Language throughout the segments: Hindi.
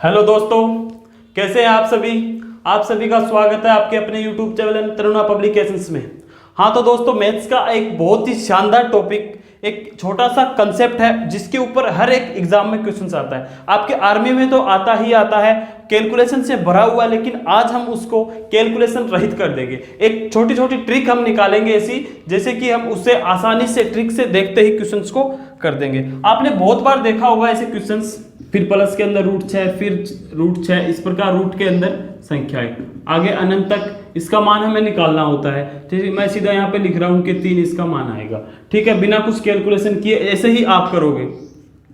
हेलो दोस्तों, कैसे हैं आप सभी। आप सभी का स्वागत है आपके अपने YouTube चैनल तरुणा पब्लिकेशंस में। हाँ तो दोस्तों, मैथ्स का एक बहुत ही शानदार टॉपिक, एक छोटा सा कंसेप्ट है जिसके ऊपर हर एक एग्जाम में क्वेश्चन आता है। आपके आर्मी में तो आता ही आता है, कैलकुलेशन से भरा हुआ, लेकिन आज हम उसको कैलकुलेशन रहित कर देंगे। एक छोटी छोटी ट्रिक हम निकालेंगे ऐसी, जैसे कि हम उससे आसानी से ट्रिक से देखते ही क्वेश्चंस को कर देंगे। आपने बहुत बार देखा होगा ऐसे क्वेश्चंस, फिर प्लस के अंदर √6, फिर √6, इस प्रकार रूट के अंदर संख्याएं, आगे अनंत तक इसका मान हमें निकालना होता है। जैसे मैं सीधा यहाँ पे लिख रहा हूँ कि 3 इसका मान आएगा, ठीक है, बिना कुछ कैलकुलेशन किए ऐसे ही आप करोगे।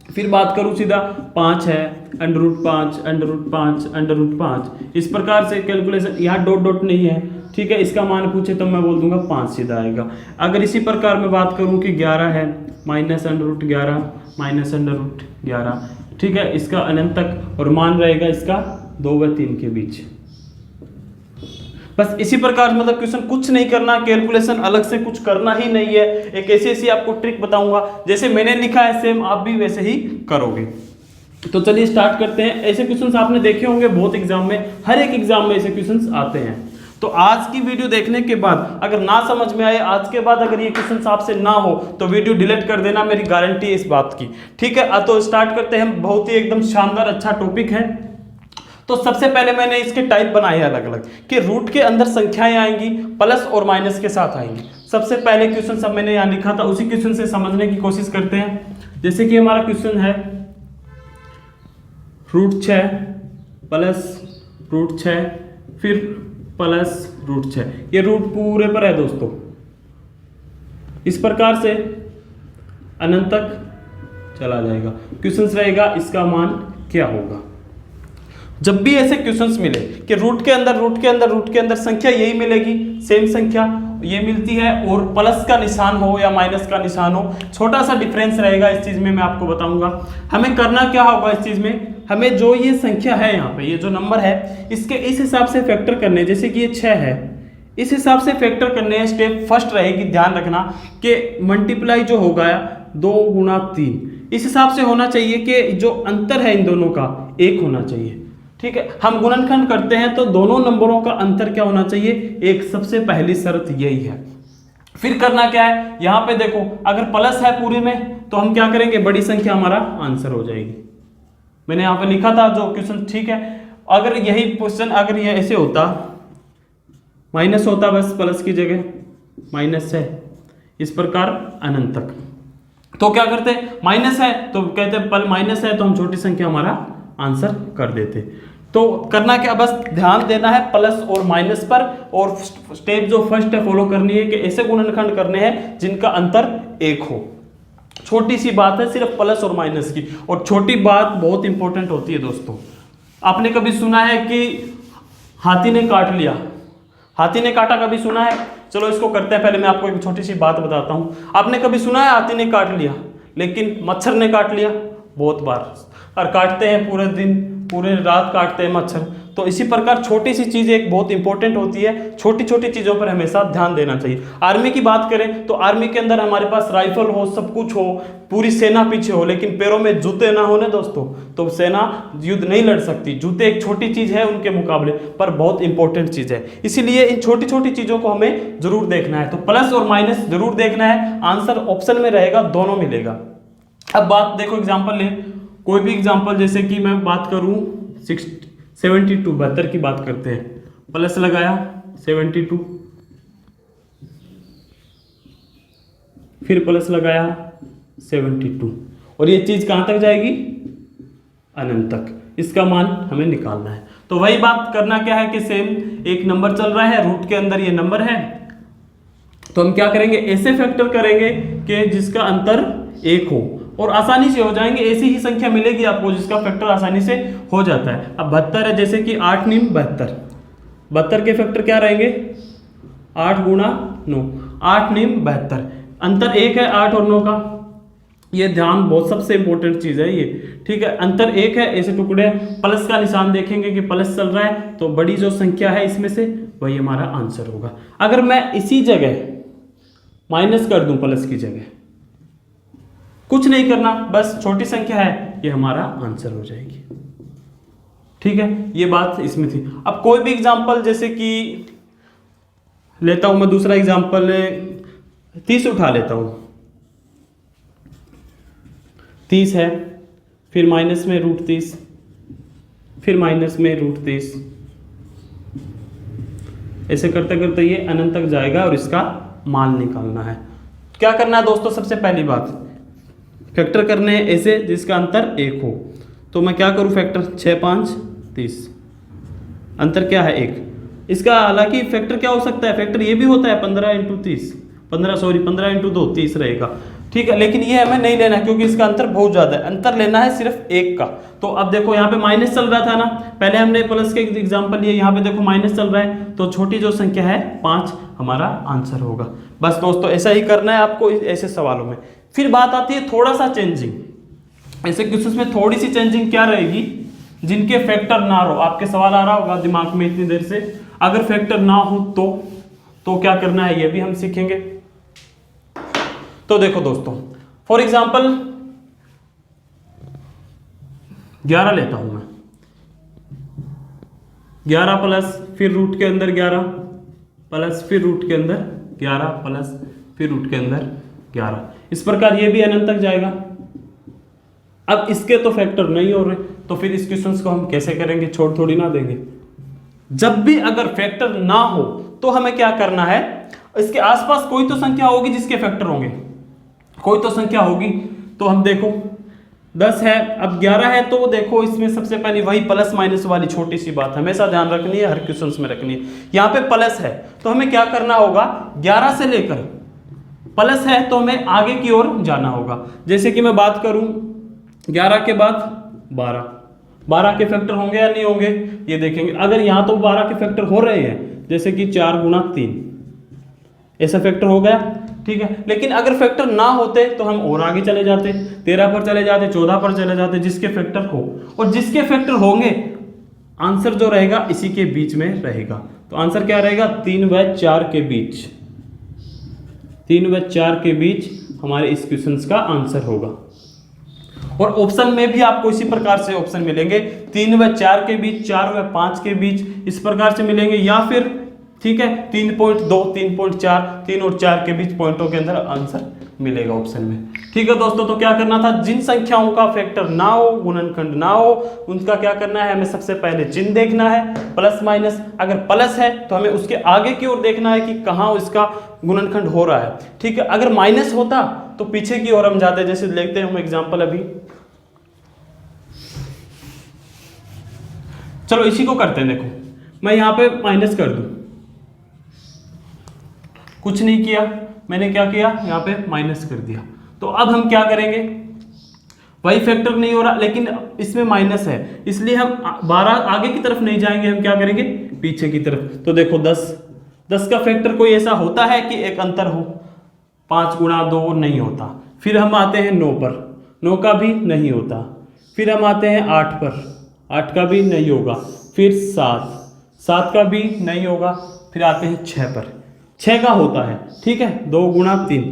फिर बात करूँ सीधा 5 है, √5, √5, √5, इस प्रकार से कैलकुलेशन, यहाँ डॉट डॉट नहीं है, ठीक है, इसका मान पूछे तो मैं बोल दूंगा 5 सीधा आएगा। अगर इसी प्रकार मैं बात करूँ कि 11 है, -√11, -√11, ठीक है, इसका अनंत तक, और मान रहेगा इसका 2 व 3 के बीच। बस इसी प्रकार, मतलब क्वेश्चन कुछ नहीं करना, कैलकुलेशन अलग से कुछ करना ही नहीं है। एक ऐसी आपको ट्रिक बताऊंगा, जैसे मैंने लिखा है सेम आप भी वैसे ही करोगे। तो चलिए स्टार्ट करते हैं। ऐसे क्वेश्चंस आपने देखे होंगे बहुत एग्जाम में, हर एक एग्जाम में ऐसे क्वेश्चंस आते हैं। तो आज की वीडियो देखने के बाद अगर ना समझ में आए, आज के बाद अगर ये क्वेश्चंस आपसे ना हो तो वीडियो डिलीट कर देना, मेरी गारंटी है इस बात की, ठीक है। तो स्टार्ट करते हैं। बहुत ही एकदम शानदार अच्छा टॉपिक है। तो सबसे पहले मैंने इसके टाइप बनाए अलग अलग, कि रूट के अंदर संख्याएं आएंगी, प्लस और माइनस के साथ आएंगी। सबसे पहले क्वेश्चन सब मैंने यहाँ लिखा था, उसी क्वेश्चन से समझने की कोशिश करते हैं। जैसे कि हमारा क्वेश्चन है √6 प्लस √6 फिर प्लस √6, ये रूट पूरे पर है दोस्तों। इस प्रकार से अनंत तक चला जाएगा। क्वेश्चन रहेगा इसका मान क्या होगा। जब भी ऐसे क्वेश्चंस मिले कि रूट के अंदर संख्या यही मिलेगी, सेम संख्या ये मिलती है, और प्लस का निशान हो या माइनस का निशान हो, छोटा सा डिफरेंस रहेगा इस चीज में, मैं आपको बताऊंगा। हमें करना क्या होगा इस चीज में, हमें जो ये संख्या है यहाँ पे, ये जो नंबर है, इसके इस हिसाब से फैक्टर करने, जैसे कि ये 6 है, इस हिसाब से फैक्टर करने हैं। स्टेप फर्स्ट रहेगी, ध्यान रखना कि मल्टीप्लाई जो होगा 2 × 3, इस हिसाब से होना चाहिए कि जो अंतर है इन दोनों का 1 होना चाहिए, ठीक है। हम गुणनखंड करते हैं तो दोनों नंबरों का अंतर क्या होना चाहिए, 1। सबसे पहली शर्त यही है। फिर करना क्या है, यहाँ पे देखो, अगर प्लस है पूरी में तो हम क्या करेंगे, बड़ी संख्या हमारा आंसर हो जाएगी। मैंने यहाँ पे लिखा था जो क्वेश्चन, ठीक है। अगर यही क्वेश्चन अगर ये ऐसे होता, माइनस होता, बस प्लस की जगह माइनस है, इस प्रकार अनंत तक, तो क्या करते, माइनस है तो कहते माइनस है तो हम छोटी संख्या हमारा आंसर कर देते। तो करना क्या, बस ध्यान देना है प्लस और माइनस पर, और स्टेप जो फर्स्ट है फॉलो करनी है कि ऐसे गुणनखंड करने हैं जिनका अंतर 1 हो। छोटी सी बात है सिर्फ प्लस और माइनस की, और छोटी बात बहुत इंपॉर्टेंट होती है दोस्तों। आपने कभी सुना है कि हाथी ने काट लिया, हाथी ने काटा, कभी सुना है? चलो इसको करते हैं। पहले मैं आपको एक छोटी सी बात बताता हूँ। आपने कभी सुना है हाथी ने काट लिया, लेकिन मच्छर ने काट लिया? बहुत बार, और काटते हैं पूरे दिन, पूरे रात काटते हैं मच्छर। तो इसी प्रकार छोटी सी चीज़ एक बहुत इंपॉर्टेंट होती है, छोटी छोटी चीज़ों पर हमेशा ध्यान देना चाहिए। आर्मी की बात करें तो आर्मी के अंदर हमारे पास राइफल हो, सब कुछ हो, पूरी सेना पीछे हो, लेकिन पैरों में जूते ना हो ना दोस्तों, तो सेना युद्ध नहीं लड़ सकती। जूते एक छोटी चीज़ है उनके मुकाबले, पर बहुत इंपॉर्टेंट चीज़ है। इसीलिए इन छोटी छोटी चीज़ों को हमें जरूर देखना है। तो प्लस और माइनस जरूर देखना है, आंसर ऑप्शन में रहेगा, दोनों मिलेगा। अब बात देखो, एग्जाम्पल ले, कोई भी एग्जाम्पल, जैसे कि मैं बात करूं 72 की बात करते हैं। प्लस लगाया 72, फिर प्लस लगाया 72, और ये चीज कहां तक जाएगी, अनंत तक। इसका मान हमें निकालना है। तो वही बात करना क्या है कि सेम एक नंबर चल रहा है, रूट के अंदर ये नंबर है, तो हम क्या करेंगे, ऐसे फैक्टर करेंगे कि जिसका अंतर 1 हो, और आसानी से हो जाएंगे। ऐसी ही संख्या मिलेगी आपको जिसका फैक्टर आसानी से हो जाता है। अब 72 है, जैसे कि 8 × 9 72, 72 के फैक्टर क्या रहेंगे, 8 × 9, 8 × 9 72, अंतर 1 है 8 और 9 का। ये ध्यान, बहुत सबसे इंपॉर्टेंट चीज है ये, ठीक है। अंतर 1 है, ऐसे टुकड़े, प्लस का निशान देखेंगे कि प्लस चल रहा है, तो बड़ी जो संख्या है इसमें से वही हमारा आंसर होगा। अगर मैं इसी जगह माइनस कर दूं, प्लस की जगह, कुछ नहीं करना, बस छोटी संख्या है, ये हमारा आंसर हो जाएगी। ठीक है, ये बात इसमें थी। अब कोई भी एग्जांपल, जैसे कि लेता हूं मैं दूसरा एग्जांपल, 30 उठा लेता हूं। 30 है, फिर माइनस में √30, फिर माइनस में √30, ऐसे करते करते ये अनंत तक जाएगा और इसका मान निकालना है। क्या करना है दोस्तों, सबसे पहली बात फैक्टर करने हैं ऐसे जिसका अंतर 1 हो। तो मैं क्या करूं, फैक्टर 6 5 30, अंतर क्या है 1। इसका हालांकि फैक्टर क्या हो सकता है, फैक्टर ये भी होता है 15 × 30, 15 × 2 30 रहेगा। ठीक है, लेकिन ये हमें नहीं लेना क्योंकि इसका अंतर बहुत ज्यादा है, अंतर लेना है सिर्फ 1 का। तो अब देखो यहाँ पे माइनस चल रहा था ना, पहले हमने प्लस के एग्जांपल लिए, यहाँ पे देखो माइनस चल रहा है, तो छोटी जो संख्या है 5 हमारा आंसर होगा। बस दोस्तों ऐसा ही करना है आपको ऐसे सवालों में। फिर बात आती है थोड़ा सा चेंजिंग। ऐसे क्वेश्चंस में थोड़ी सी चेंजिंग क्या रहेगी, जिनके फैक्टर ना हो। आपके सवाल आ रहा होगा दिमाग में इतनी देर से, अगर फैक्टर ना हो तो क्या करना है, ये भी हम सीखेंगे। तो देखो दोस्तों, फॉर एग्जांपल 11 लेता हूं मैं, 11 प्लस फिर रूट के अंदर 11 प्लस फिर रूट के अंदर 11 प्लस फिर रूट के अंदर 11, इस प्रकार ये भी अनंत तक जाएगा। अब इसके तो फैक्टर नहीं हो रहे, तो फिर इस क्वेश्चन को हम कैसे करेंगे, छोड़ थोड़ी ना देंगे। जब भी अगर फैक्टर ना हो तो हमें क्या करना है, इसके आसपास कोई तो संख्या होगी जिसके फैक्टर होंगे, कोई तो संख्या होगी। तो हम देखो 10 है, अब 11 है, तो देखो इसमें सबसे पहले वही प्लस माइनस वाली छोटी सी बात हमेशा ध्यान रखनी है, हर क्वेश्चन में रखनी है। यहाँ पे प्लस है तो हमें क्या करना होगा, 11 से लेकर प्लस है तो हमें आगे की ओर जाना होगा। जैसे कि मैं बात करूं 11 के बाद 12, 12 के फैक्टर होंगे या नहीं होंगे ये देखेंगे। अगर यहाँ तो 12 के फैक्टर हो रहे हैं, जैसे कि 4 × 3 ऐसा फैक्टर हो गया, ठीक है। लेकिन अगर फैक्टर ना होते तो हम और आगे चले जाते, 13 पर चले जाते, 14 पर चले जाते, जिसके फैक्टर हो। और जिसके फैक्टर होंगे आंसर जो रहेगा इसी के बीच में रहेगा। तो आंसर क्या रहेगा, 3 व 4 के बीच, 3 व 4 के बीच हमारे इस क्वेश्चन का आंसर होगा। और ऑप्शन में भी आपको इसी प्रकार से ऑप्शन मिलेंगे, 3 व 4 के बीच, 4 व 5 के बीच, इस प्रकार से मिलेंगे। या फिर ठीक है 3.2, 3.4, 3 और 4 के बीच पॉइंटों के अंदर आंसर मिलेगा ऑप्शन में। ठीक है दोस्तों, तो क्या करना था, जिन संख्याओं का फैक्टर ना हो, गुणनखंड ना हो, उनका क्या करना है, हमें सबसे पहले चिन्ह देखना है, प्लस माइनस। अगर प्लस है तो हमें उसके आगे की ओर देखना है कि कहाँ इसका गुणनखंड हो रहा है। ठीक है, अगर माइनस होता तो पीछे की ओर हम जाते। जैसे देखते हैं हम एग्जाम्पल अभी, चलो इसी को करते हैं। देखो मैं यहाँ पे माइनस कर दूं, कुछ नहीं किया मैंने, क्या किया यहाँ पे माइनस कर दिया। तो अब हम क्या करेंगे, वही फैक्टर नहीं हो रहा लेकिन इसमें माइनस है, इसलिए हम 12 आगे की तरफ नहीं जाएंगे, हम क्या करेंगे पीछे की तरफ। तो देखो 10 का फैक्टर कोई ऐसा होता है कि एक अंतर हो, 5 × 2 नहीं होता। फिर हम आते हैं 9 पर, 9 का भी नहीं होता। फिर हम आते हैं 8 पर, 8 का भी नहीं होगा। फिर 7 का भी नहीं होगा। फिर आते हैं 6 पर, 6 का होता है। ठीक है, 2 × 3,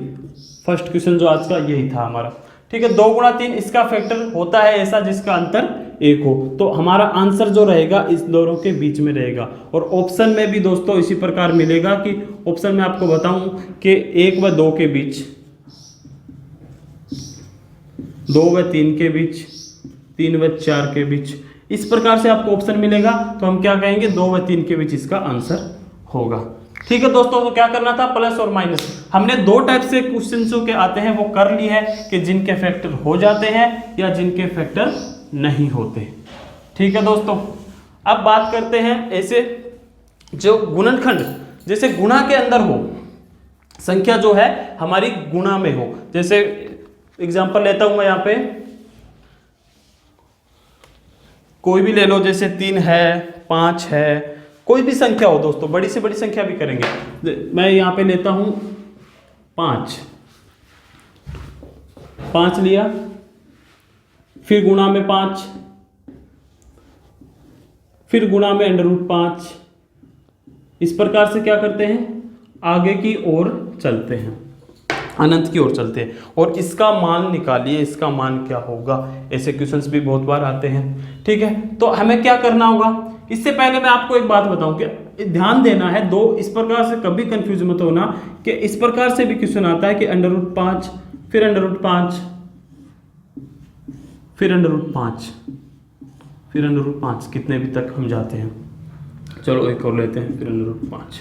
फर्स्ट क्वेश्चन जो आज का यही था हमारा। ठीक है, 2 × 3 इसका फैक्टर होता है ऐसा जिसका अंतर 1 हो। तो हमारा आंसर जो रहेगा इस दोनों के बीच में रहेगा। और ऑप्शन में भी दोस्तों इसी प्रकार मिलेगा कि ऑप्शन में आपको बताऊं कि 1 व 2 के बीच, 2 व 3 के बीच, 3 व 4 के बीच, इस प्रकार से आपको ऑप्शन मिलेगा। तो हम क्या कहेंगे, 2 व 3 के बीच इसका आंसर होगा। ठीक है दोस्तों, तो क्या करना था, प्लस और माइनस। हमने 2 टाइप से क्वेश्चन के आते हैं वो कर ली है, कि जिनके फैक्टर हो जाते हैं या जिनके फैक्टर नहीं होते। ठीक है दोस्तों, अब बात करते हैं ऐसे जो गुणनखंड, जैसे गुणा के अंदर हो, संख्या जो है हमारी गुणा में हो। जैसे एग्जांपल लेता हूं मैं यहाँ पे, कोई भी ले लो, जैसे 3 है, 5 है, कोई भी संख्या हो दोस्तों, बड़ी से बड़ी संख्या भी करेंगे। मैं यहाँ पे लेता हूं 5 लिया, फिर गुणा में 5, फिर गुणा में √5, इस प्रकार से क्या करते हैं, आगे की ओर चलते हैं। अनंत की ओर चलते हैं और इसका मान निकालिए, इसका मान क्या होगा। ऐसे क्वेश्चंस भी बहुत बार आते हैं। ठीक है, तो हमें क्या करना होगा, इससे पहले मैं आपको एक बात बताऊं कि ध्यान देना है, दो इस प्रकार से कभी कंफ्यूज मत होना कि इस प्रकार से भी क्वेश्चन आता है कि √5 फिर √5 फिर √5 फिर √5 कितने भी तक हम जाते हैं। चलो एक और लेते हैं, फिर √5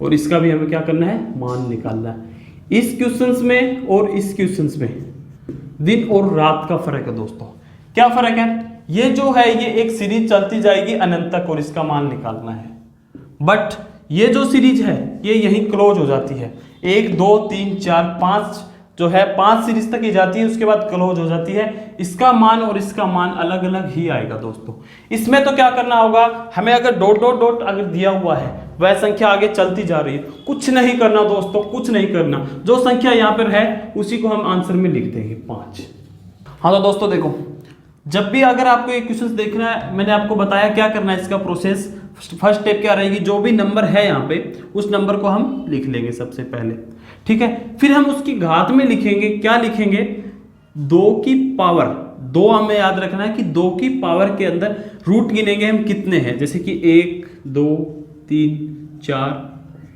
और इसका भी हमें क्या करना है, मान निकालना है। इस क्वेश्चंस में और इस क्वेश्चंस में दिन और रात का फर्क है दोस्तों। क्या फर्क है, ये जो है ये एक सीरीज चलती जाएगी अनंत तक और इसका मान निकालना है, बट ये जो सीरीज है ये यहीं क्लोज हो जाती है। 1 2 3 4 5 जो है 5 सीरीज तक ही जाती है, उसके बाद क्लोज हो जाती है। इसका मान और इसका मान अलग अलग ही आएगा दोस्तों। इसमें तो क्या करना होगा, हमें अगर डॉट डॉट डॉट अगर दिया हुआ है वह संख्या आगे चलती जा रही है, कुछ नहीं करना दोस्तों, कुछ नहीं करना, जो संख्या यहाँ पर है उसी को हम आंसर में लिख देंगे 5। हाँ तो दोस्तों देखो, जब भी अगर आपको ये क्वेश्चंस देखना है, मैंने आपको बताया क्या करना है, इसका प्रोसेस फर्स्ट स्टेप क्या रहेगी, जो भी नंबर है यहाँ पे उस नंबर को हम लिख लेंगे सबसे पहले। ठीक है, फिर हम उसकी घात में लिखेंगे, क्या लिखेंगे, 2 की पावर, 2 हमें याद रखना है कि 2 की पावर के अंदर रूट गिनेंगे हम कितने हैं, जैसे कि 1 2 3 4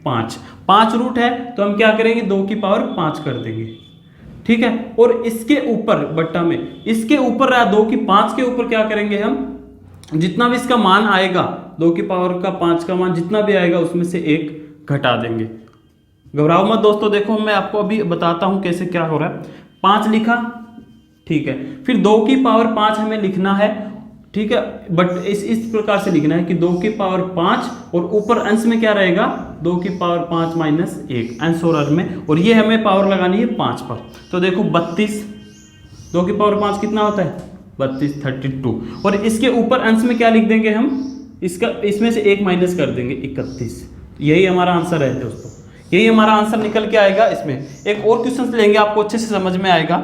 5, 5 रूट है तो हम क्या करेंगे, 2 की पावर 5 कर देंगे। ठीक है, और इसके ऊपर बट्टा में, इसके ऊपर 2 की 5 के ऊपर क्या करेंगे हम, जितना भी इसका मान आएगा 2 की पावर का 5 का मान जितना भी आएगा उसमें से 1 घटा देंगे। घबराओ मत दोस्तों, देखो मैं आपको अभी बताता हूं कैसे क्या हो रहा है। 5 लिखा, ठीक है, फिर 2 की पावर 5 हमें लिखना है। ठीक है, बट इस प्रकार से लिखना है कि 2 की पावर 5 और ऊपर अंश में क्या रहेगा, 2 की पावर 5 माइनस 1 अंश और हर में, और ये हमें पावर लगानी है 5 पर। तो देखो 32, 2 की पावर 5 कितना होता है, 32 32, और इसके ऊपर अंश में क्या लिख देंगे हम, इसका इसमें से 1 माइनस कर देंगे 31। यही हमारा आंसर है दोस्तों, यही हमारा आंसर निकल के आएगा। इसमें एक और क्वेश्चन लेंगे, आपको अच्छे से समझ में आएगा,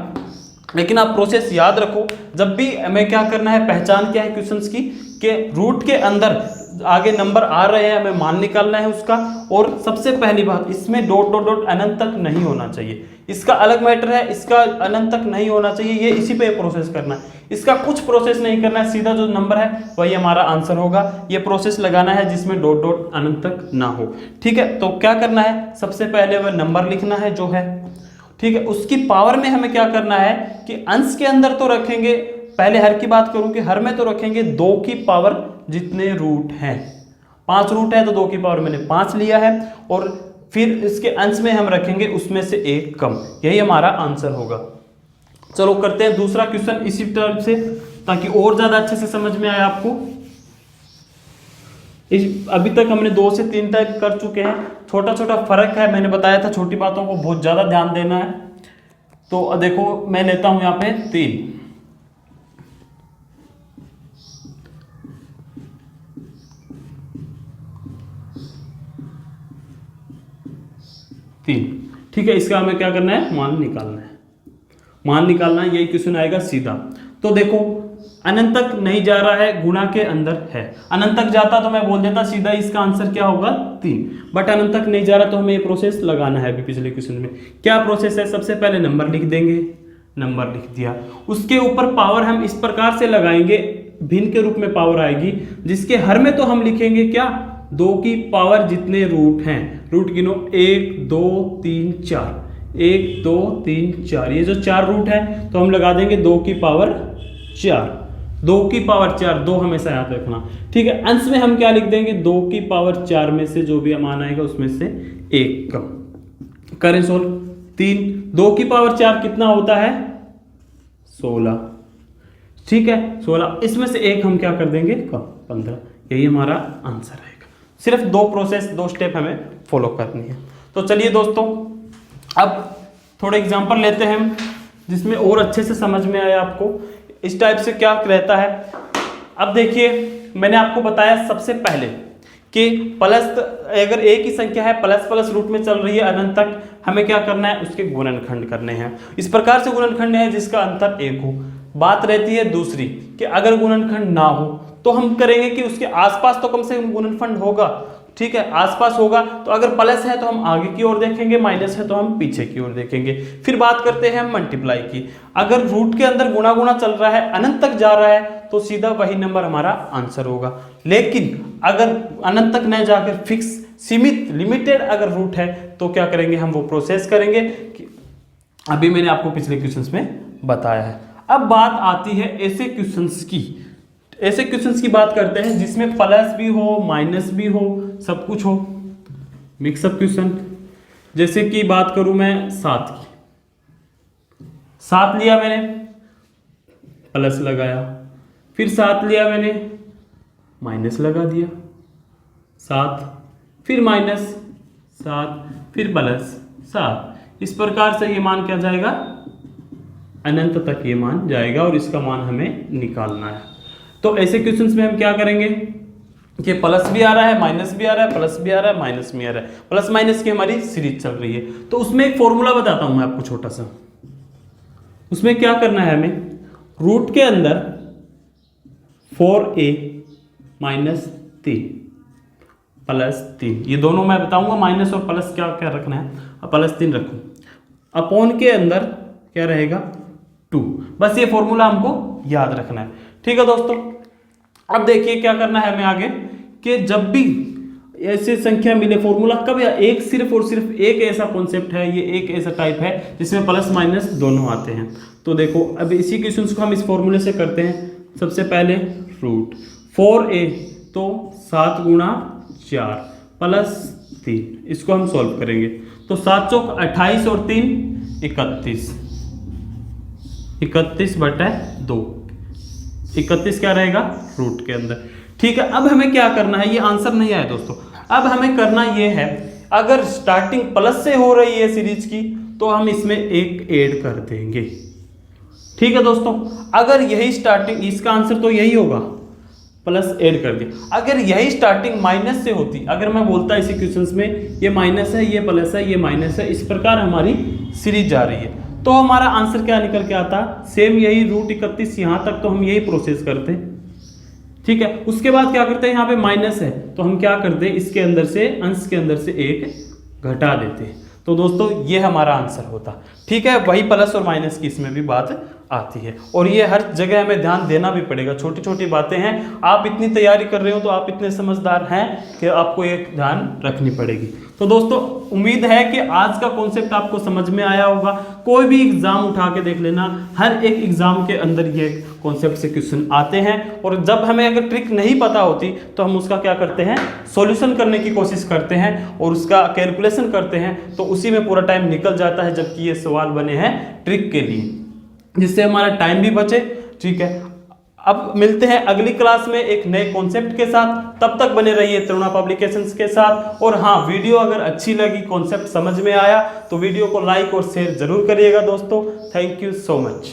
लेकिन आप प्रोसेस याद रखो। जब भी हमें क्या करना है, पहचान क्या है क्वेश्चंस की, कि रूट के अंदर आगे नंबर आ रहे हैं, हमें मान निकालना है उसका। और सबसे पहली बात, इसमें डॉट डॉट डॉट अनंत तक नहीं होना चाहिए, इसका अलग मैटर है, इसका अनंत तक नहीं होना चाहिए, ये इसी पे प्रोसेस करना है। इसका कुछ प्रोसेस नहीं करना है, सीधा जो नंबर है वही हमारा आंसर होगा। ये प्रोसेस लगाना है जिसमें डॉट डॉट अनंत तक ना हो। ठीक है, तो क्या करना है, सबसे पहले वह नंबर लिखना है जो है, ठीक है, उसकी पावर में हमें क्या करना है कि अंश के अंदर तो रखेंगे, पहले हर की बात करूं कि हर में तो रखेंगे 2 की पावर जितने रूट हैं। 5 रूट है तो 2 की पावर मैंने 5 लिया है, और फिर इसके अंश में हम रखेंगे उसमें से 1 कम, यही हमारा आंसर होगा। चलो करते हैं दूसरा क्वेश्चन इसी तरह से, ताकि और ज्यादा अच्छे से समझ में आए आपको। अभी तक हमने 2 से 3 टाइप कर चुके हैं, छोटा छोटा फर्क है, मैंने बताया था छोटी बातों को बहुत ज्यादा ध्यान देना है। तो देखो मैं लेता हूं यहां पे 3, ठीक है, इसका हमें क्या करना है, मान निकालना है, मान निकालना है, यही क्वेश्चन आएगा सीधा। तो देखो अनंत तक नहीं जा रहा है, गुणा के अंदर है, अनंत तक जाता तो मैं बोल देता सीधा इसका आंसर क्या होगा 3, बट अनंत तक नहीं जा रहा तो हमें ये प्रोसेस लगाना है। अभी पिछले क्वेश्चन में क्या प्रोसेस है, सबसे पहले नंबर लिख देंगे, नंबर लिख दिया, उसके ऊपर पावर हम इस प्रकार से लगाएंगे, भिन्न के रूप में पावर आएगी, जिसके हर में तो हम लिखेंगे क्या, 2 की पावर जितने रूट हैं, रूट गिनो 1 2 3 4, 1 2 3 4, ये जो 4 रूट है तो हम लगा देंगे 2 की पावर 4, 2 की पावर 4, 2 हमेशा याद रखना। ठीक है, अंश में हम क्या लिख देंगे, 2 की पावर 4 में से जो भी मान आएगा उसमें से 1 कम। करें सोल्व, 3 2 की पावर 4 कितना होता है, 16। ठीक है, 16, इसमें से 1 हम क्या कर देंगे कम, 15, यही हमारा आंसर रहेगा। सिर्फ 2 प्रोसेस 2 स्टेप हमें फॉलो करनी है। तो चलिए दोस्तों अब थोड़े एग्जांपल लेते हैं हम, जिसमें और अच्छे से समझ में आए आपको इस टाइप से क्या रहता है। अब देखिए मैंने आपको बताया सबसे पहले कि प्लस, अगर एक ही संख्या है प्लस प्लस रूट में चल रही है अनंत तक, हमें क्या करना है, उसके गुणनखंड करने हैं। इस प्रकार से गुणनखंड है जिसका अंतर 1 हो। बात रहती है दूसरी कि अगर गुणनखंड ना हो तो हम करेंगे कि उसके आसपास तो कम से कम गुणनखंड होगा, ठीक है, आसपास होगा। तो अगर प्लस है तो हम आगे की ओर देखेंगे, माइनस है तो हम पीछे की ओर देखेंगे। फिर बात करते हैं हम मल्टीप्लाई की। अगर रूट के अंदर गुणा गुणा चल रहा है, अनंत तक जा रहा है, तो सीधा वही नंबर हमारा आंसर होगा। लेकिन अगर अनंत तक न जाकर फिक्स, सीमित, लिमिटेड अगर रूट है तो क्या करेंगे हम, वो प्रोसेस करेंगे कि अभी मैंने आपको पिछले क्वेश्चंस में बताया है। अब बात आती है ऐसे क्वेश्चंस की। ऐसे क्वेश्चंस की बात करते हैं जिसमें प्लस भी हो, माइनस भी हो, सब कुछ हो, मिक्सअप क्वेश्चन। जैसे कि बात करूं मैं 7 की, 7 लिया मैंने, प्लस लगाया, फिर 7 लिया मैंने, माइनस लगा दिया, 7 फिर माइनस 7 फिर प्लस 7। इस प्रकार से ये मान क्या जाएगा, अनंत तक ये मान जाएगा और इसका मान हमें निकालना है। तो ऐसे क्वेश्चंस में हम क्या करेंगे कि प्लस भी आ रहा है, माइनस भी आ रहा है, प्लस भी आ रहा है, माइनस भी आ रहा है, प्लस माइनस की हमारी सीरीज चल रही है। तो उसमें एक फॉर्मूला बताता हूं मैं आपको छोटा सा। उसमें क्या करना है हमें, रूट के अंदर 4a माइनस 3 प्लस 3, ये दोनों मैं बताऊंगा माइनस और प्लस क्या क्या रखना है। अब प्लस 3 रखूं, अपॉन के अंदर क्या रहेगा 2। बस ये फॉर्मूला हमको याद रखना है, ठीक है दोस्तों। अब देखिए क्या करना है हमें आगे, कि जब भी ऐसे संख्या मिले, फॉर्मूला कब, या एक सिर्फ और सिर्फ एक ऐसा कॉन्सेप्ट है, ये एक ऐसा टाइप है जिसमें प्लस माइनस दोनों आते हैं। तो देखो अब इसी क्वेश्चन को हम इस फॉर्मूले से करते हैं। सबसे पहले रूट 4a, तो 7 गुणा 4 प्लस 3, इसको हम सॉल्व करेंगे। तो 7 चौक 28 और 3 31, 31/2, 31 क्या रहेगा रूट के अंदर, ठीक है। अब हमें क्या करना है, ये आंसर नहीं आया दोस्तों, अब हमें करना ये है, अगर स्टार्टिंग प्लस से हो रही है सीरीज की तो हम इसमें एक ऐड कर देंगे, ठीक है दोस्तों। अगर यही स्टार्टिंग, इसका आंसर तो यही होगा, प्लस ऐड कर दिया। अगर यही स्टार्टिंग माइनस से होती, अगर मैं बोलता इसी क्वेश्चंस में ये माइनस है, ये प्लस है, ये माइनस है, इस प्रकार हमारी सीरीज जा रही है, तो हमारा आंसर क्या निकल के आता, सेम यही रूट 31, यहां तक तो हम यही प्रोसेस करते, ठीक है। उसके बाद क्या करते हैं, यहाँ पे माइनस है तो हम क्या करते हैं, इसके अंदर से, अंश के अंदर से एक घटा देते हैं। तो दोस्तों ये हमारा आंसर होता, ठीक है। वही प्लस और माइनस की इसमें भी बात आती है, और ये हर जगह हमें ध्यान देना भी पड़ेगा, छोटी छोटी बातें हैं। आप इतनी तैयारी कर रहे हो तो आप इतने समझदार हैं कि आपको एक ध्यान रखनी पड़ेगी। तो दोस्तों उम्मीद है कि आज का कॉन्सेप्ट आपको समझ में आया होगा। कोई भी एग्जाम उठा के देख लेना, हर एक एग्जाम के अंदर ये कॉन्सेप्ट से क्वेश्चन आते हैं, और जब हमें अगर ट्रिक नहीं पता होती तो हम उसका क्या करते हैं, सॉल्यूशन करने की कोशिश करते हैं और उसका कैलकुलेशन करते हैं, तो उसी में पूरा टाइम निकल जाता है, जबकि ये सवाल बने हैं ट्रिक के लिए, जिससे हमारा टाइम भी बचे, ठीक है। अब मिलते हैं अगली क्लास में एक नए कॉन्सेप्ट के साथ, तब तक बने रहिए तरुणा पब्लिकेशंस के साथ। और हाँ, वीडियो अगर अच्छी लगी, कॉन्सेप्ट समझ में आया, तो वीडियो को लाइक और शेयर जरूर करिएगा दोस्तों। Thank you so much.